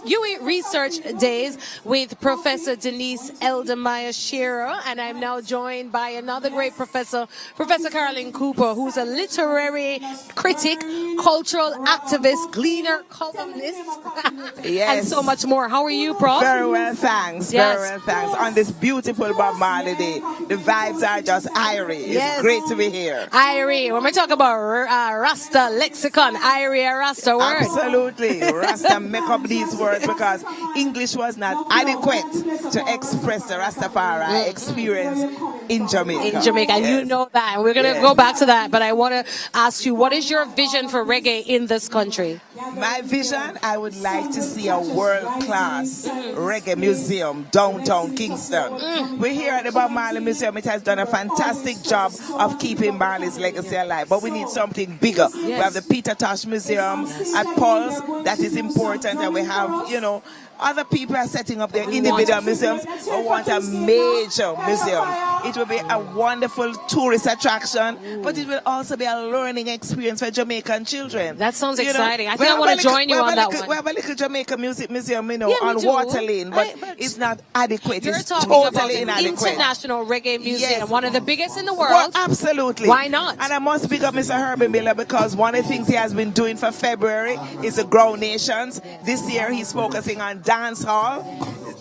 UWI Research Days with Professor Denise Eldemire Shearer, and I'm now joined by another great professor, Professor Caroline Cooper, who's a literary critic, cultural activist, gleaner, columnist, Yes. and so much more. How are you, Prof? Very well, thanks. Yes. Very well, thanks. On this beautiful Bob Marley Day, the vibes are just airy. It's Yes. great to be here. Irie, when we talk about Rasta lexicon, Irie, a Rasta word. Absolutely. Rasta make up these words because English was not adequate to express the Rastafari experience in Jamaica. In Jamaica, and you Yes. know that. And we're going to Yes. go back to that, but I want to ask you, what is your vision for reggae in this country? My vision, I would like to see a world-class reggae museum downtown Kingston. We're here at the Bob Marley Museum. It has done a fantastic job of keeping Marley's legacy alive, but we need something bigger. We have the Peter Tosh Museum at Paul's. That is important, and we have, other people are setting up their individual museums. We want a major museum. It will be a wonderful tourist attraction, but it will also be a learning experience for Jamaican children. That sounds You know, exciting. I we think I have want a to join you little- on we have that a little- one. We have a little Jamaica Music Museum, Yeah, on me too. Water Lane, but but it's not adequate. You're It's talking about totally an inadequate. international reggae museum, Yes. one of the biggest in the Well, world. absolutely. Why not? And I must pick up Mr. Herbie Miller because one of the things he has been doing for February is the Grow Nations. This year he's focusing on dance hall.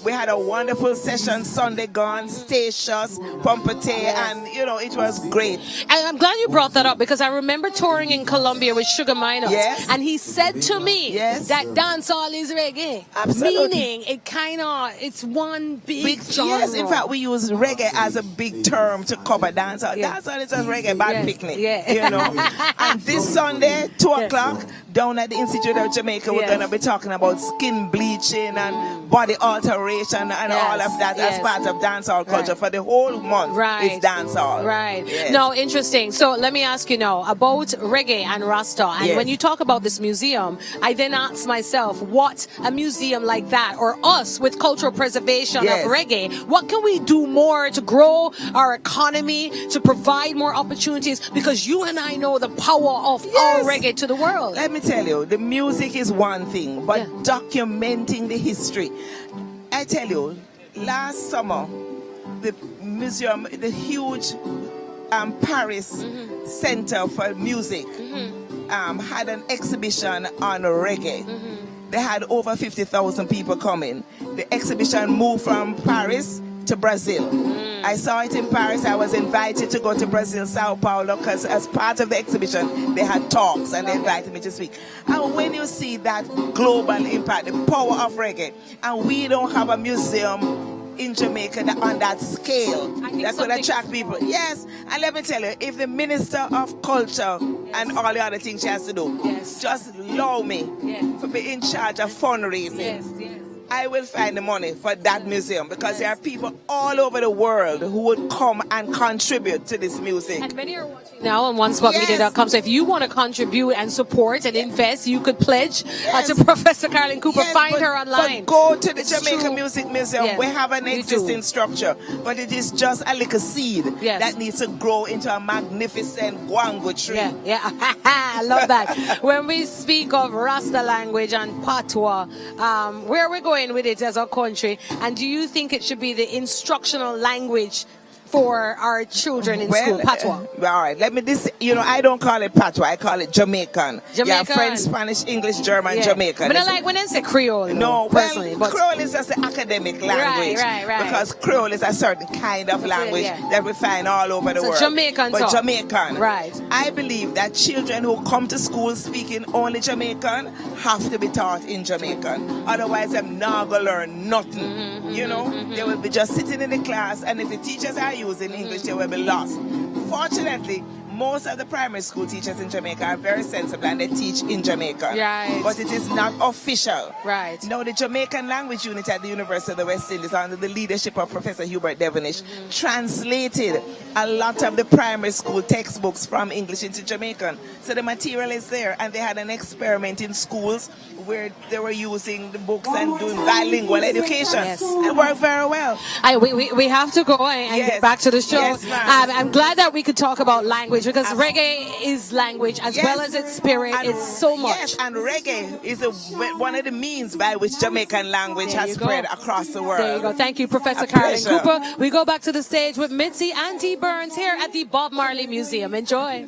We had a wonderful session Sunday gone, Statius, Pumpete, and it was great. And I'm glad you brought that up because I remember touring in Colombia with Sugar Minott. Yes. And he said to me Yes. that dancehall is reggae. Absolutely. Meaning it's one big genre. Yes, in fact, we use reggae as a big term to cover dancehall. Yeah. Dancehall is just reggae band Yes. picnic. Yeah. And this Sunday, 2 o'clock, down at the Institute of Jamaica, we're Yes. going to be talking about skin bleaching and body alteration and Yes. all of that as Yes. part of dancehall culture Right. for the whole month. Right. It's dancehall. Right. Yes. No, interesting. So let me ask you now about reggae and Rasta. And Yes. when you talk about this museum, I then ask myself, what a museum like that, or us with cultural preservation Yes. of reggae, what can we do more to grow our economy, to provide more opportunities? Because you and I know the power of our Yes. reggae to the world. Let me tell you, the music is one thing, but Yeah. documenting the history. I tell you, last summer, the museum, the huge Paris Center for Music, had an exhibition on reggae. They had over 50,000 people coming. The exhibition moved from Paris to Brazil. I saw it in Paris. I was invited to go to Brazil, Sao Paulo, because as part of the exhibition, they had talks and they invited me to speak. And when you see that global impact, the power of reggae, and we don't have a museum in Jamaica on that scale I think that could something- attract people. Yes, and let me tell you, if the Minister of Culture and all the other things she has to do, Yes. just allow me Yes. to be in charge of fundraising. Yes. I will find the money for that museum because there are people all over the world who would come and contribute to this music. And many are watching now on onespotmedia.com. So if you want to contribute and support and invest, you could pledge Yes. to Professor Caroline Cooper. Yes, Find but- her online. But go to the It's Jamaica true. Music Museum. Yeah, We have an you existing do. structure, but it is just a little seed Yes. that needs to grow into a magnificent guango tree. Yeah. I love that. When we speak of Rasta language and Patois, where are we going with it as a country? And do you think it should be the instructional language for our children in school, Patois? All right, I don't call it Patois, I call it Jamaican. Yeah, Jamaican. French, Spanish, English, German, Jamaican. But I like when I say Creole. No, personally. well, But Creole is just an academic language. Right. Because Creole is a certain kind of language yeah. that we find all over the So world. Jamaican But talk. Jamaican. Right. I believe that children who come to school speaking only Jamaican have to be taught in Jamaican. Otherwise, they're not going to learn nothing. They will be just sitting in the class, and if the teachers are using English, they will be lost. Fortunately, most of the primary school teachers in Jamaica are very sensible and they teach in Jamaican. Right. But it is not official. Right. Now, the Jamaican Language Unit at the University of the West Indies, under the leadership of Professor Hubert Devonish, translated a lot of the primary school textbooks from English into Jamaican. So the material is there, and they had an experiment in schools where they were using the books and doing bilingual education. Yes. It worked very well. We have to go and Yes. get back to the show. Yes, ma'am. I'm glad that we could talk about language language, because reggae is language as well as its spirit. And- It's so much. Yes, and reggae is one of the means by which Jamaican language There has you go. spread across the world. There you go. Thank you, Professor A Carolyn pleasure. Cooper. We go back to the stage with Mitzi and T. Burns here at the Bob Marley Museum. Enjoy.